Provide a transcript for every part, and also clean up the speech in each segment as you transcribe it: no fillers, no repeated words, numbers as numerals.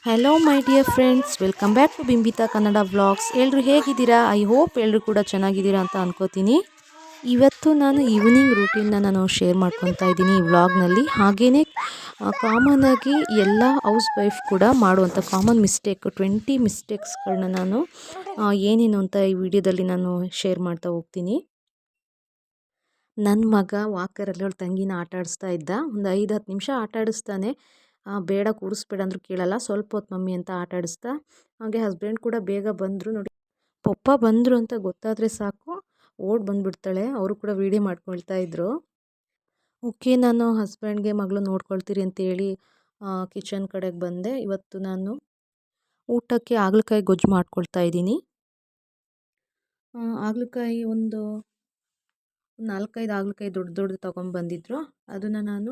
Hello my dear friends, welcome back to Bimbita Kannada vlogs. ಎಲ್ಲರೂ ಹೇಗಿದ್ದೀರಾ? I hope ಎಲ್ಲರೂ ಕೂಡ ಚೆನ್ನಾಗಿದ್ದೀರಾ ಅಂತ ಅನ್ಕೋತೀನಿ. ಇವತ್ತು ನಾನು ಈವ್ನಿಂಗ್ ರೂಟೀನ್ನ ನಾನು ಶೇರ್ ಮಾಡ್ಕೊತಾ ಇದ್ದೀನಿ ಈ ವ್ಲಾಗ್ನಲ್ಲಿ. ಹಾಗೆಯೇ ಕಾಮನಾಗಿ ಎಲ್ಲ ಹೌಸ್ ವೈಫ್ ಕೂಡ ಮಾಡುವಂಥ ಕಾಮನ್ ಮಿಸ್ಟೇಕ್ 20 ಮಿಸ್ಟೇಕ್ಸ್ಗಳನ್ನ ನಾನು ಏನೇನು ಅಂತ ಈ ವಿಡಿಯೋದಲ್ಲಿ ನಾನು ಶೇರ್ ಮಾಡ್ತಾ ಹೋಗ್ತೀನಿ. ನನ್ನ ಮಗ ವಾಕರಲ್ಲಿ ಅವಳ ತಂಗಿನ ಆಟ ಆಡಿಸ್ತಾ ಇದ್ದ. ಒಂದು 5-10 ನಿಮಿಷ ಆಟ ಆಡಿಸ್ತಾನೆ. ಬೇಡ ಕೂರಿಸ್ಬೇಡ ಅಂದರೂ ಕೇಳಲ್ಲ. ಸ್ವಲ್ಪ ಹೊತ್ತು ಮಮ್ಮಿ ಅಂತ ಆಟ ಆಡಿಸ್ತಾ. ಹಾಗೆ ಹಸ್ಬೆಂಡ್ ಕೂಡ ಬೇಗ ಬಂದರು. ನೋಡಿ, ಪಪ್ಪ ಬಂದರು ಅಂತ ಗೊತ್ತಾದರೆ ಸಾಕು ಓಡಿ ಬಂದುಬಿಡ್ತಾಳೆ. ಅವರು ಕೂಡ ವೀಡಿಯೋ ಮಾಡ್ಕೊಳ್ತಾ ಇದ್ರು. ಓಕೆ, ನಾನು ಹಸ್ಬೆಂಡ್ಗೆ ಮಗಳು ನೋಡ್ಕೊಳ್ತೀರಿ ಅಂತೇಳಿ ಕಿಚನ್ ಕಡೆಗೆ ಬಂದೆ. ಇವತ್ತು ನಾನು ಊಟಕ್ಕೆ ಹಾಗಲಕಾಯಿ ಗೊಜ್ಜು ಮಾಡ್ಕೊಳ್ತಾ ಇದ್ದೀನಿ. ಹಾಗಲಕಾಯಿ ಒಂದು 4-5 ಹಾಗಲಕಾಯಿ ದೊಡ್ಡ ತೊಗೊಂಬಂದಿದ್ರು. ಅದನ್ನು ನಾನು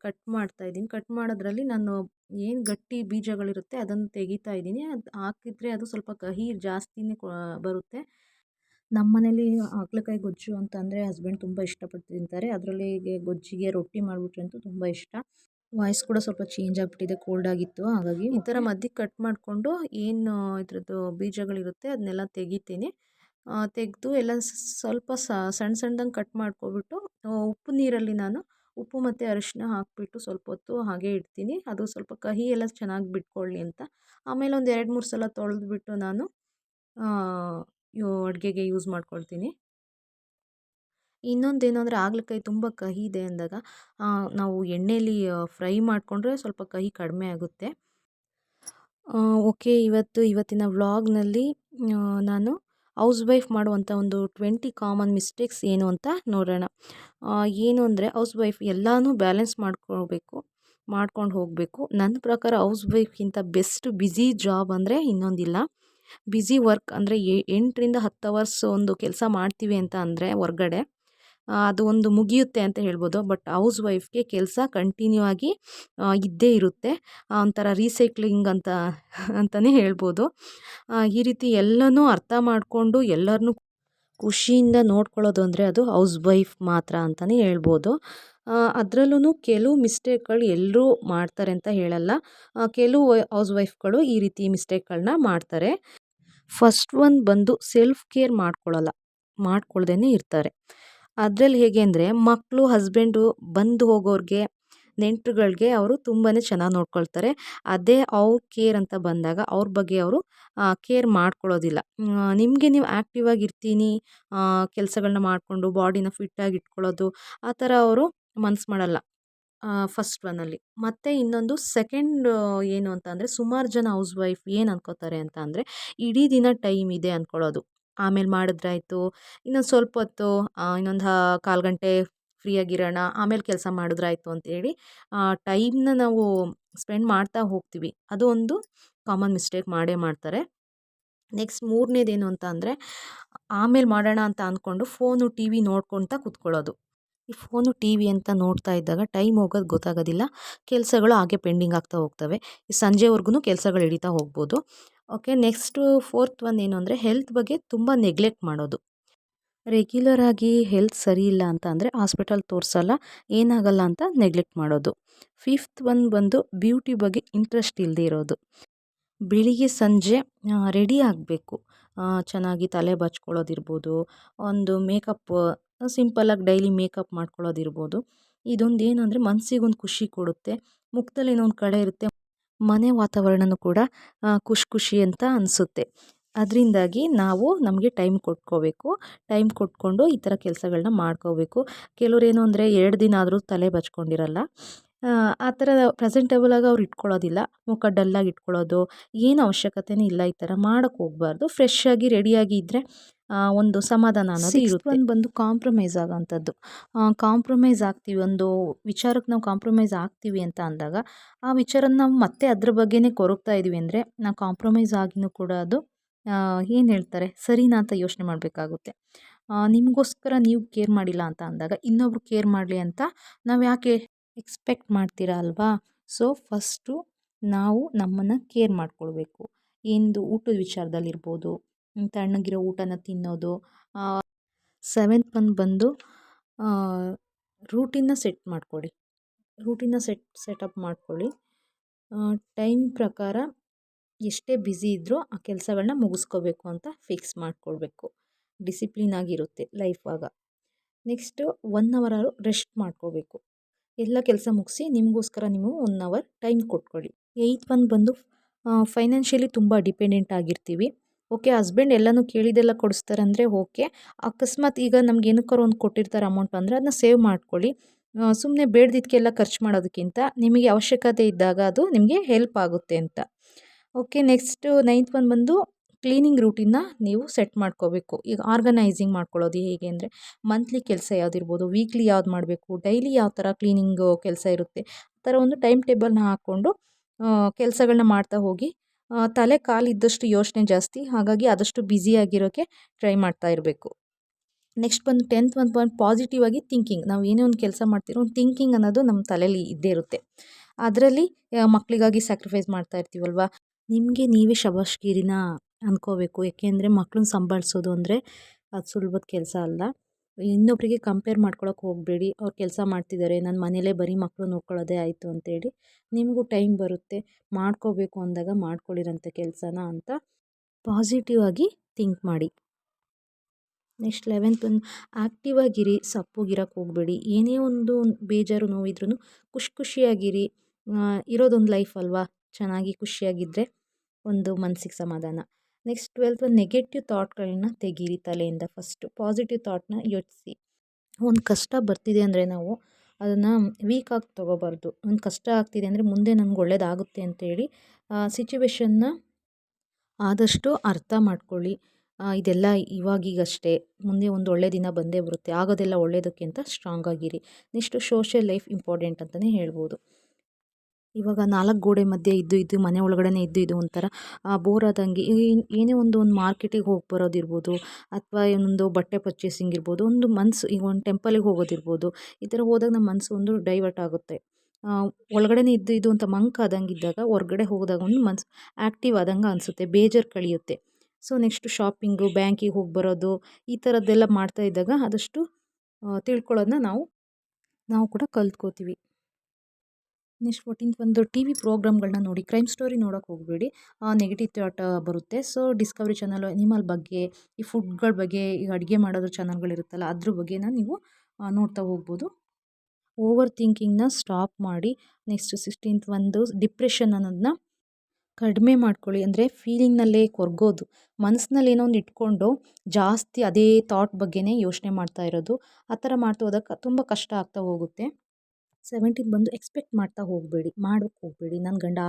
ಕಟ್ ಮಾಡ್ತಾಯಿದ್ದೀನಿ. ಕಟ್ ಮಾಡೋದ್ರಲ್ಲಿ ನಾನು ಏನು ಗಟ್ಟಿ ಬೀಜಗಳಿರುತ್ತೆ ಅದನ್ನು ತೆಗಿತಾ ಇದ್ದೀನಿ. ಅದು ಹಾಕಿದರೆ ಅದು ಸ್ವಲ್ಪ ಕಹಿ ಜಾಸ್ತಿನೇ ಬರುತ್ತೆ. ನಮ್ಮ ಮನೇಲಿ ಹಾಗಲಕಾಯಿ ಗೊಜ್ಜು ಅಂತಂದರೆ ಹಸ್ಬೆಂಡ್ ತುಂಬ ಇಷ್ಟಪಟ್ಟು ತಿಂತಾರೆ. ಅದರಲ್ಲಿ ಗೊಜ್ಜಿಗೆ ರೊಟ್ಟಿ ಮಾಡಿಬಿಟ್ರೆ ಅಂತೂ ತುಂಬ ಇಷ್ಟ. ವಾಯ್ಸ್ ಕೂಡ ಸ್ವಲ್ಪ ಚೇಂಜ್ ಆಗಿಬಿಟ್ಟಿದೆ, ಕೋಲ್ಡ್ ಆಗಿತ್ತು. ಹಾಗಾಗಿ ಈ ಥರ ಮಧ್ಯೆ ಕಟ್ ಮಾಡಿಕೊಂಡು ಏನು ಇದ್ರದ್ದು ಬೀಜಗಳಿರುತ್ತೆ ಅದನ್ನೆಲ್ಲ ತೆಗಿತೀನಿ. ತೆಗೆದು ಎಲ್ಲ ಸ್ವಲ್ಪ ಸಣ್ಣ ಸಣ್ಣದಂಗೆ ಕಟ್ ಮಾಡ್ಕೊಬಿಟ್ಟು ಉಪ್ಪು ನೀರಲ್ಲಿ ನಾನು ಉಪ್ಪು ಮತ್ತು ಅರಿಶಿನ ಹಾಕಿಬಿಟ್ಟು ಸ್ವಲ್ಪ ಹೊತ್ತು ಹಾಗೆ ಇಡ್ತೀನಿ. ಅದು ಸ್ವಲ್ಪ ಕಹಿ ಎಲ್ಲ ಚೆನ್ನಾಗಿ ಬಿಟ್ಕೊಳ್ಳಿ ಅಂತ. ಆಮೇಲೆ ಒಂದು 2-3 ಸಲ ತೊಳೆದ್ಬಿಟ್ಟು ನಾನು ಅಡುಗೆಗೆ ಯೂಸ್ ಮಾಡ್ಕೊಳ್ತೀನಿ. ಇನ್ನೊಂದೇನು ಅಂದರೆ ಹಾಗಲಕಾಯಿ ತುಂಬ ಕಹಿ ಇದೆ ಅಂದಾಗ ನಾವು ಎಣ್ಣೆಯಲ್ಲಿ ಫ್ರೈ ಮಾಡಿಕೊಂಡ್ರೆ ಸ್ವಲ್ಪ ಕಹಿ ಕಡಿಮೆ ಆಗುತ್ತೆ. ಓಕೆ, ಇವತ್ತಿನ ವ್ಲಾಗ್ನಲ್ಲಿ ನಾನು ಹೌಸ್ ವೈಫ್ ಮಾಡುವಂಥ ಒಂದು 20 ಕಾಮನ್ ಮಿಸ್ಟೇಕ್ಸ್ ಏನು ಅಂತ ನೋಡೋಣ. ಏನು ಅಂದರೆ ಹೌಸ್ ವೈಫ್ ಎಲ್ಲನೂ ಬ್ಯಾಲೆನ್ಸ್ ಮಾಡ್ಕೊಂಡು ಹೋಗಬೇಕು. ನನ್ನ ಪ್ರಕಾರ ಹೌಸ್ ವೈಫ್ಗಿಂತ ಬೆಸ್ಟ್ ಬ್ಯುಸಿ ಜಾಬ್ ಅಂದರೆ ಇನ್ನೊಂದಿಲ್ಲ. ಬ್ಯುಸಿ ವರ್ಕ್ ಅಂದರೆ 8ರಿಂದ 10 ಅವರ್ಸ್ ಒಂದು ಕೆಲಸ ಮಾಡ್ತೀವಿ ಅಂತ ಅಂದರೆ ಹೊರ್ಗಡೆ ಅದು ಒಂದು ಮುಗಿಯುತ್ತೆ ಅಂತ ಹೇಳ್ಬೋದು. ಬಟ್ ಹೌಸ್ ವೈಫ್ಗೆ ಕೆಲಸ ಕಂಟಿನ್ಯೂ ಆಗಿ ಇದ್ದೇ ಇರುತ್ತೆ. ಒಂಥರ ರೀಸೈಕ್ಲಿಂಗ್ ಅಂತಲೇ ಹೇಳ್ಬೋದು. ಈ ರೀತಿ ಎಲ್ಲನೂ ಅರ್ಥ ಮಾಡಿಕೊಂಡು ಎಲ್ಲರನ್ನೂ ಖುಷಿಯಿಂದ ನೋಡ್ಕೊಳ್ಳೋದು ಅಂದರೆ ಅದು ಹೌಸ್ ವೈಫ್ ಮಾತ್ರ ಅಂತಲೇ ಹೇಳ್ಬೋದು. ಅದರಲ್ಲೂ ಕೆಲವು ಮಿಸ್ಟೇಕ್ಗಳು ಎಲ್ಲರೂ ಮಾಡ್ತಾರೆ ಅಂತ ಹೇಳಲ್ಲ. ಕೆಲವು ಹೌಸ್ ವೈಫ್ಗಳು ಈ ರೀತಿ ಮಿಸ್ಟೇಕ್ಗಳನ್ನ ಮಾಡ್ತಾರೆ. ಫಸ್ಟ್ ಒಂದು ಬಂದು ಸೆಲ್ಫ್ ಕೇರ್ ಮಾಡ್ಕೊಳ್ದೇ ಇರ್ತಾರೆ. ಅದರಲ್ಲಿ ಹೇಗೆ ಅಂದರೆ ಮಕ್ಕಳು, ಹಸ್ಬೆಂಡು ಬಂದು ಹೋಗೋರಿಗೆ, ನೆಂಟರುಗಳಿಗೆ ಅವರು ತುಂಬಾ ಚೆನ್ನಾಗಿ ನೋಡ್ಕೊಳ್ತಾರೆ. ಅದೇ ಅವ್ರ ಕೇರ್ ಅಂತ ಬಂದಾಗ ಅವ್ರ ಬಗ್ಗೆ ಅವರು ಕೇರ್ ಮಾಡ್ಕೊಳ್ಳೋದಿಲ್ಲ. ನಿಮಗೆ ನೀವು ಆ್ಯಕ್ಟಿವ್ ಆಗಿರ್ತೀನಿ, ಕೆಲಸಗಳನ್ನ ಮಾಡಿಕೊಂಡು ಬಾಡಿನ ಫಿಟ್ಟಾಗಿ ಇಟ್ಕೊಳ್ಳೋದು ಆ ಥರ ಅವರು ಮನಸ್ಸು ಮಾಡಲ್ಲ ಫಸ್ಟ್ ಒನ್ನಲ್ಲಿ. ಮತ್ತು ಇನ್ನೊಂದು ಸೆಕೆಂಡ್ ಏನು ಅಂತ ಅಂದರೆ ಸುಮಾರು ಜನ ಹೌಸ್ ವೈಫ್ ಏನು ಅನ್ಕೋತಾರೆ ಅಂತ ಅಂದರೆ ಇಡೀ ದಿನ ಟೈಮ್ ಇದೆ ಅಂದ್ಕೊಳ್ಳೋದು. ಆಮೇಲೆ ಮಾಡಿದ್ರಾಯ್ತು, ಇನ್ನೊಂದು ಸ್ವಲ್ಪ ಹೊತ್ತು ಇನ್ನೊಂದು ಕಾಲು ಗಂಟೆ ಫ್ರೀಯಾಗಿರೋಣ, ಆಮೇಲೆ ಕೆಲಸ ಮಾಡಿದ್ರಾಯ್ತು ಅಂತೇಳಿ ಟೈಮ್ನ ನಾವು ಸ್ಪೆಂಡ್ ಮಾಡ್ತಾ ಹೋಗ್ತೀವಿ. ಅದು ಒಂದು ಕಾಮನ್ ಮಿಸ್ಟೇಕ್ ಮಾಡ್ತಾರೆ. ನೆಕ್ಸ್ಟ್ 3ನೇದೇನು ಅಂತ ಅಂದರೆ ಆಮೇಲೆ ಮಾಡೋಣ ಅಂತ ಅಂದ್ಕೊಂಡು ಫೋನು ಟಿ ವಿ ನೋಡ್ಕೊಳ್ತಾ ಕೂತ್ಕೊಳ್ಳೋದು. ಈ ಫೋನು ಟಿ ವಿ ಅಂತ ನೋಡ್ತಾ ಇದ್ದಾಗ ಟೈಮ್ ಹೋಗೋದು ಗೊತ್ತಾಗೋದಿಲ್ಲ. ಕೆಲಸಗಳು ಹಾಗೆ ಪೆಂಡಿಂಗ್ ಆಗ್ತಾ ಹೋಗ್ತವೆ. ಈ ಸಂಜೆವರೆಗೂ ಕೆಲಸಗಳು ಹಿಡಿತಾ ಹೋಗ್ಬೋದು. ಓಕೆ, ನೆಕ್ಸ್ಟು 4th ಒನ್ ಏನು ಅಂದರೆ ಹೆಲ್ತ್ ಬಗ್ಗೆ ತುಂಬ ನೆಗ್ಲೆಕ್ಟ್ ಮಾಡೋದು. ರೆಗ್ಯುಲರ್ ಆಗಿ ಹೆಲ್ತ್ ಸರಿ ಇಲ್ಲ ಅಂತ ಅಂದರೆ ಹಾಸ್ಪಿಟಲ್ ತೋರಿಸಲ್ಲ, ಏನಾಗಲ್ಲ ಅಂತ ನೆಗ್ಲೆಕ್ಟ್ ಮಾಡೋದು. 5th ಒನ್ ಬಂದು ಬ್ಯೂಟಿ ಬಗ್ಗೆ ಇಂಟ್ರೆಸ್ಟ್ ಇಲ್ಲದೆ ಇರೋದು. ಬೆಳಿಗ್ಗೆ ಸಂಜೆ ರೆಡಿ ಆಗಬೇಕು, ಚೆನ್ನಾಗಿ ತಲೆ ಬಾಚ್ಕೊಳ್ಳೋದಿರ್ಬೋದು, ಒಂದು ಮೇಕಪ್ ಸಿಂಪಲ್ಲಾಗಿ ಡೈಲಿ ಮೇಕಪ್ ಮಾಡ್ಕೊಳ್ಳೋದಿರ್ಬೋದು. ಇದೊಂದು ಏನು ಅಂದರೆ ಮನಸ್ಸಿಗೊಂದು ಖುಷಿ ಕೊಡುತ್ತೆ. ಮುಖದಲ್ಲಿ ಏನೋ ಒಂದು ಕಳೆ ಇರುತ್ತೆ, ಮನೆ ವಾತಾವರಣನೂ ಕೂಡ ಖುಷಿ ಅಂತ ಅನಿಸುತ್ತೆ. ಅದರಿಂದಾಗಿ ನಾವು ನಮಗೆ ಟೈಮ್ ಕೊಟ್ಕೋಬೇಕು. ಟೈಮ್ ಕೊಟ್ಕೊಂಡು ಈ ಥರ ಕೆಲಸಗಳನ್ನ ಮಾಡ್ಕೋಬೇಕು. ಕೆಲವ್ರೇನು ಅಂದರೆ 2 ದಿನ ಆದರೂ ತಲೆ ಬಚ್ಕೊಂಡಿರಲ್ಲ. ಆ ಥರ ಪ್ರೆಸೆಂಟೇಬಲ್ ಆಗಿ ಅವ್ರು ಇಟ್ಕೊಳ್ಳೋದಿಲ್ಲ. ಮುಖ ಡಲ್ಲಾಗಿ ಇಟ್ಕೊಳ್ಳೋದು ಏನು ಅವಶ್ಯಕತೆಯೇ ಇಲ್ಲ. ಈ ಥರ ಮಾಡೋಕ್ಕೆ ಹೋಗಬಾರ್ದು. ಫ್ರೆಶ್ ಆಗಿ ರೆಡಿಯಾಗಿ ಇದ್ದರೆ ಒಂದು ಸಮಾಧಾನ ಅನ್ನೋದು ಇರುತ್ತೆ. ಒಂದು ಬಂದು ಕಾಂಪ್ರಮೈಸ್ ಆಗೋವಂಥದ್ದು. ಕಾಂಪ್ರಮೈಸ್ ಆಗ್ತೀವಿ, ಒಂದು ವಿಚಾರಕ್ಕೆ ನಾವು ಕಾಂಪ್ರಮೈಸ್ ಆಗ್ತೀವಿ ಅಂತ ಅಂದಾಗ ಆ ವಿಚಾರನ ನಾವು ಮತ್ತೆ ಅದ್ರ ಬಗ್ಗೆನೇ ಕೊರಗ್ತಾ ಇದ್ದೀವಿ ಅಂದರೆ ನಾವು ಕಾಂಪ್ರಮೈಸ್ ಆಗಿನೂ ಕೂಡ ಅದು ಏನು ಹೇಳ್ತಾರೆ ಸರಿನಾ ಅಂತ ಯೋಚನೆ ಮಾಡಬೇಕಾಗುತ್ತೆ. ನಿಮಗೋಸ್ಕರ ನೀವು ಕೇರ್ ಮಾಡಿಲ್ಲ ಅಂತ ಅಂದಾಗ ಇನ್ನೊಬ್ರು ಕೇರ್ ಮಾಡಲಿ ಅಂತ ನಾವು ಯಾಕೆ ಎಕ್ಸ್ಪೆಕ್ಟ್ ಮಾಡ್ತೀರಾ ಅಲ್ವಾ? ಸೊ ಫಸ್ಟು ನಾವು ನಮ್ಮನ್ನು ಕೇರ್ ಮಾಡ್ಕೊಳ್ಬೇಕು. ಎಂದು ಊಟದ ವಿಚಾರದಲ್ಲಿರ್ಬೋದು, ತಣ್ಣಗಿರೋ ಊಟನ ತಿನ್ನೋದು. 7th ಒನ್ ಬಂದು ರೂಟೀನ್ನ ಸೆಟಪ್ ಮಾಡ್ಕೊಳ್ಳಿ. ಟೈಮ್ ಪ್ರಕಾರ ಎಷ್ಟೇ ಬ್ಯುಸಿ ಇದ್ದರೂ ಆ ಕೆಲಸಗಳನ್ನ ಮುಗಿಸ್ಕೋಬೇಕು ಅಂತ ಫಿಕ್ಸ್ ಮಾಡ್ಕೊಳ್ಬೇಕು. ಡಿಸಿಪ್ಲಿನ್ ಆಗಿರುತ್ತೆ ಲೈಫ್ ಆಗ. ನೆಕ್ಸ್ಟು 1 ಅವರ್ ರೆಸ್ಟ್ ಮಾಡ್ಕೋಬೇಕು. ಎಲ್ಲ ಕೆಲಸ ಮುಗಿಸಿ ನಿಮಗೋಸ್ಕರ ನೀವು 1 ಅವರ್ ಟೈಮ್ ಕೊಟ್ಕೊಳ್ಳಿ. 8th ಒನ್ ಬಂದು ಫೈನಾನ್ಷಿಯಲಿ ತುಂಬ ಡಿಪೆಂಡೆಂಟ್ ಆಗಿರ್ತೀವಿ. ಓಕೆ, ಹಸ್ಬೆಂಡ್ ಎಲ್ಲನೂ ಕೇಳಿದ್ದೆಲ್ಲ ಕೊಡಿಸ್ತಾರೆ ಅಂದರೆ ಓಕೆ. ಅಕಸ್ಮಾತ್ ಈಗ ನಮ್ಗೆ ಏನಕ್ಕಾರು ಒಂದು ಕೊಟ್ಟಿರ್ತಾರೆ ಅಮೌಂಟ್ ಅಂದರೆ ಅದನ್ನ ಸೇವ್ ಮಾಡ್ಕೊಳ್ಳಿ. ಸುಮ್ಮನೆ ಬೇಡ್ದಿದ್ದಕ್ಕೆಲ್ಲ ಖರ್ಚು ಮಾಡೋದಕ್ಕಿಂತ ನಿಮಗೆ ಅವಶ್ಯಕತೆ ಇದ್ದಾಗ ಅದು ನಿಮಗೆ ಹೆಲ್ಪ್ ಆಗುತ್ತೆ ಅಂತ. ಓಕೆ, ನೆಕ್ಸ್ಟು 9th ಒನ್ ಬಂದು ಕ್ಲೀನಿಂಗ್ ರೂಟೀನ್ನ ನೀವು ಸೆಟ್ ಮಾಡ್ಕೋಬೇಕು. ಈಗ ಆರ್ಗನೈಸಿಂಗ್ ಮಾಡ್ಕೊಳ್ಳೋದು ಹೇಗೆ ಅಂದರೆ ಮಂತ್ಲಿ ಕೆಲಸ ಯಾವುದಿರ್ಬೋದು, ವೀಕ್ಲಿ ಯಾವ್ದು ಮಾಡಬೇಕು, ಡೈಲಿ ಯಾವ ಥರ ಕ್ಲೀನಿಂಗು ಕೆಲಸ ಇರುತ್ತೆ, ಆ ಥರ ಒಂದು ಟೈಮ್ ಟೇಬಲ್ನ ಹಾಕ್ಕೊಂಡು ಕೆಲಸಗಳನ್ನ ಮಾಡ್ತಾ ಹೋಗಿ. ತಲೆ ಕಾಲಿದ್ದಷ್ಟು ಯೋಚನೆ ಜಾಸ್ತಿ, ಹಾಗಾಗಿ ಆದಷ್ಟು ಬ್ಯುಸಿಯಾಗಿರೋಕ್ಕೆ ಟ್ರೈ ಮಾಡ್ತಾ ಇರಬೇಕು. ನೆಕ್ಸ್ಟ್ ಬಂದು 10th ಒಂದು ಪಾಯಿಂಟ್ ಪಾಸಿಟಿವ್ ಆಗಿ ಥಿಂಕಿಂಗ್. ನಾವು ಏನೇ ಒಂದು ಕೆಲಸ ಮಾಡ್ತಿರೋ ಒಂದು ಥಿಂಕಿಂಗ್ ಅನ್ನೋದು ನಮ್ಮ ತಲೆಯಲ್ಲಿ ಇದ್ದೇ ಇರುತ್ತೆ. ಅದರಲ್ಲಿ ಮಕ್ಕಳಿಗಾಗಿ ಸ್ಯಾಕ್ರಿಫೈಸ್ ಮಾಡ್ತಾ ಇರ್ತೀವಲ್ವ, ನಿಮಗೆ ನೀವೇ ಶಬಾಷ್ಗಿರಿನ ಅಂದ್ಕೋಬೇಕು. ಏಕೆಂದರೆ ಮಕ್ಕಳನ್ನ ಸಂಭಾಳಿಸೋದು ಅಂದರೆ ಅದು ಸುಲಭದ ಕೆಲಸ ಅಲ್ಲ. ಇನ್ನೊಬ್ಬರಿಗೆ ಕಂಪೇರ್ ಮಾಡ್ಕೊಳಕ್ಕೆ ಹೋಗಬೇಡಿ. ಅವ್ರು ಕೆಲಸ ಮಾಡ್ತಿದ್ದಾರೆ, ನನ್ನ ಮನೇಲೇ ಬರೀ ಮಕ್ಕಳು ನೋಡ್ಕೊಳ್ಳೋದೇ ಆಯಿತು ಅಂತೇಳಿ. ನಿಮಗೂ ಟೈಮ್ ಬರುತ್ತೆ, ಮಾಡ್ಕೋಬೇಕು ಅಂದಾಗ ಮಾಡ್ಕೊಳ್ಳಿರೋಂಥ ಕೆಲಸನ ಅಂತ ಪಾಸಿಟಿವ್ ಆಗಿ ಥಿಂಕ್ ಮಾಡಿ. ನೆಕ್ಸ್ಟ್ 11th ಒಂದು ಆ್ಯಕ್ಟಿವ್ ಆಗಿರಿ, ಸಪ್ಪಗಿರೋಕ್ಕೆ ಹೋಗಬೇಡಿ. ಏನೇ ಒಂದು ಬೇಜಾರು ನೋವಿದ್ರೂ ಖುಷಿಯಾಗಿರಿ. ಇರೋದೊಂದು ಲೈಫ್ ಅಲ್ವಾ, ಚೆನ್ನಾಗಿ ಖುಷಿಯಾಗಿದ್ದರೆ ಒಂದು ಮನಸ್ಸಿಗೆ ಸಮಾಧಾನ. ನೆಕ್ಸ್ಟ್ 12th ಒಂದು ನೆಗೆಟಿವ್ ಥಾಟ್ಗಳನ್ನ ತೆಗೀರಿ ತಲೆಯಿಂದ. ಫಸ್ಟು ಪಾಸಿಟಿವ್ ಥಾಟ್ನ ಯೋಚಿಸಿ. ಒಂದು ಕಷ್ಟ ಬರ್ತಿದೆ ಅಂದರೆ ನಾವು ಅದನ್ನು ವೀಕಾಗಿ ತೊಗೋಬಾರ್ದು. ಒಂದು ಕಷ್ಟ ಆಗ್ತಿದೆ ಅಂದರೆ ಮುಂದೆ ನನಗೆ ಒಳ್ಳೇದಾಗುತ್ತೆ ಅಂತೇಳಿ ಸಿಚುವೇಶನ್ನ ಆದಷ್ಟು ಅರ್ಥ ಮಾಡ್ಕೊಳ್ಳಿ. ಇದೆಲ್ಲ ಇವಾಗೀಗಷ್ಟೇ, ಮುಂದೆ ಒಂದು ಒಳ್ಳೆ ದಿನ ಬಂದೇ ಬರುತ್ತೆ, ಆಗೋದೆಲ್ಲ ಒಳ್ಳೆಯದಕ್ಕೆ ಅಂತ ಸ್ಟ್ರಾಂಗ್ ಆಗಿರಿ. ನೆಕ್ಸ್ಟು ಸೋಷಿಯಲ್ ಲೈಫ್ ಇಂಪಾರ್ಟೆಂಟ್ ಅಂತಲೇ ಹೇಳ್ಬೋದು. ಇವಾಗ 4 ಗೋಡೆ ಮಧ್ಯೆ ಇದ್ದು ಮನೆ ಒಳಗಡೆ ಇದ್ದು ಒಂಥರ ಬೋರ್ ಆದಂಗೆ ಏನೇ ಒಂದು ಮಾರ್ಕೆಟಿಗೆ ಹೋಗಿ ಬರೋದಿರ್ಬೋದು, ಅಥವಾ ಒಂದು ಬಟ್ಟೆ ಪರ್ಚೇಸಿಂಗ್ ಇರ್ಬೋದು, ಒಂದು ಮನಸ್ಸು ಈಗ ಒಂದು ಟೆಂಪಲಿಗೆ ಹೋಗೋದಿರ್ಬೋದು, ಈ ಥರ ಹೋದಾಗ ನಮ್ಮ ಮನಸ್ಸು ಒಂದು ಡೈವರ್ಟ್ ಆಗುತ್ತೆ. ಒಳಗಡೆ ಇದ್ದು ಅಂತ ಮಂಕ್ ಆದಂಗೆ ಇದ್ದಾಗ ಹೊರ್ಗಡೆ ಹೋದಾಗ ಒಂದು ಮನಸ್ಸು ಆ್ಯಕ್ಟಿವ್ ಆದಂಗೆ ಅನಿಸುತ್ತೆ, ಬೇಜಾರು ಕಳೆಯುತ್ತೆ. ಸೊ ನೆಕ್ಸ್ಟು ಶಾಪಿಂಗು, ಬ್ಯಾಂಕಿಗೆ ಹೋಗಿ ಬರೋದು, ಈ ಥರದ್ದೆಲ್ಲ ಮಾಡ್ತಾ ಇದ್ದಾಗ ಆದಷ್ಟು ತಿಳ್ಕೊಳ್ಳೋದನ್ನ ನಾವು ಕೂಡ ಕಲ್ತ್ಕೋತೀವಿ. ನೆಕ್ಸ್ಟ್ 14th ಒಂದು ಟಿವಿ ಪ್ರೋಗ್ರಾಮ್ಗಳನ್ನ ನೋಡಿ. ಕ್ರೈಮ್ ಸ್ಟೋರಿ ನೋಡೋಕೆ ಹೋಗಬೇಡಿ, ನೆಗೆಟಿವ್ ಥಾಟ್ ಬರುತ್ತೆ. ಸೊ ಡಿಸ್ಕವರಿ ಚಾನಲ್ ಅನಿಮಲ್ ಬಗ್ಗೆ, ಈ ಫುಡ್ಗಳ ಬಗ್ಗೆ, ಈಗ ಅಡುಗೆ ಮಾಡೋದು ಚಾನಲ್ಗಳಿರುತ್ತಲ್ಲ ಅದ್ರ ಬಗ್ಗೆನ ನೀವು ನೋಡ್ತಾ ಹೋಗ್ಬೋದು. ಓವರ್ ಥಿಂಕಿಂಗ್ನ ಸ್ಟಾಪ್ ಮಾಡಿ. ನೆಕ್ಸ್ಟ್ 16th ಒಂದು ಡಿಪ್ರೆಷನ್ ಅನ್ನೋದನ್ನ ಕಡಿಮೆ ಮಾಡ್ಕೊಳ್ಳಿ. ಅಂದರೆ ಫೀಲಿಂಗ್ನಲ್ಲೇ ಕೊರಗೋದು, ಮನಸ್ಸಿನಲ್ಲಿ ಏನೋ ಒಂದು ಇಟ್ಕೊಂಡು ಜಾಸ್ತಿ ಅದೇ ಥಾಟ್ ಬಗ್ಗೆನೇ ಯೋಚನೆ ಮಾಡ್ತಾ ಇರೋದು, ಆ ಥರ ಮಾಡ್ತಾ ಹೋದಾಗ ತುಂಬ ಕಷ್ಟ ಆಗ್ತಾ ಹೋಗುತ್ತೆ. 17th ಬಂದು ಎಕ್ಸ್ಪೆಕ್ಟ್ ಮಾಡ್ತಾ ಹೋಗಬೇಡಿ, ಮಾಡೋಕ್ಕೆ ಹೋಗಬೇಡಿ. ನನ್ನ ಗಂಡ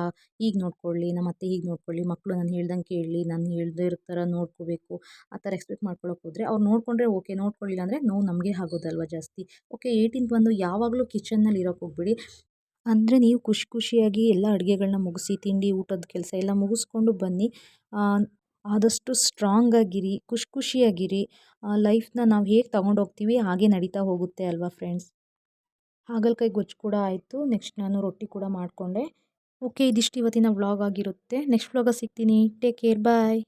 ಹೀಗೆ ನೋಡ್ಕೊಳ್ಳಿ, ನಮ್ಮ ಅತ್ತೆ ಹೀಗೆ ನೋಡ್ಕೊಳ್ಳಿ, ಮಕ್ಕಳು ನಾನು ಹೇಳ್ದಂಗೆ ಕೇಳಲಿ, ನಾನು ಹೇಳ್ದೇ ಇರೋ ಥರ ನೋಡ್ಕೋಬೇಕು, ಆ ಥರ ಎಕ್ಸ್ಪೆಕ್ಟ್ ಮಾಡ್ಕೊಳಕ್ಕೆ ಹೋದರೆ ಅವ್ರು ನೋಡಿಕೊಂಡ್ರೆ ಓಕೆ, ನೋಡ್ಕೊಳ್ಳಿಲ್ಲ ಅಂದರೆ ನೋವು ನಮಗೆ ಆಗೋದಲ್ವ ಜಾಸ್ತಿ. ಓಕೆ, 18th ಬಂದು ಯಾವಾಗಲೂ ಕಿಚನ್ನಲ್ಲಿ ಇರೋಕ್ಕೆ ಹೋಗಬೇಡಿ. ಅಂದರೆ ನೀವು ಖುಷಿಯಾಗಿ ಎಲ್ಲ ಅಡುಗೆಗಳನ್ನ ಮುಗಿಸಿ, ತಿಂಡಿ ಊಟದ ಕೆಲಸ ಎಲ್ಲ ಮುಗಿಸ್ಕೊಂಡು ಬನ್ನಿ. ಆದಷ್ಟು ಸ್ಟ್ರಾಂಗ್ ಆಗಿರಿ, ಖುಷಿಯಾಗಿರಿ. ಲೈಫ್ನ ನಾವು ಹೇಗೆ ತಗೊಂಡೋಗ್ತೀವಿ ಹಾಗೆ ನಡೀತಾ ಹೋಗುತ್ತೆ ಅಲ್ವಾ ಫ್ರೆಂಡ್ಸ್. ಹಾಗಲಕಾಯಿ ಗೊಜ್ಜು ಕೂಡ ಆಯಿತು. ನೆಕ್ಸ್ಟ್ ನಾನು ರೊಟ್ಟಿ ಕೂಡ ಮಾಡಿಕೊಂಡೆ. ಓಕೆ, ಇದಿಷ್ಟು ಇವತ್ತಿನ ವ್ಲಾಗ್ ಆಗಿರುತ್ತೆ. ನೆಕ್ಸ್ಟ್ ವ್ಲಾಗಲ್ಲಿ ಸಿಗ್ತೀನಿ. ಟೇಕ್ ಕೇರ್, ಬಾಯ್.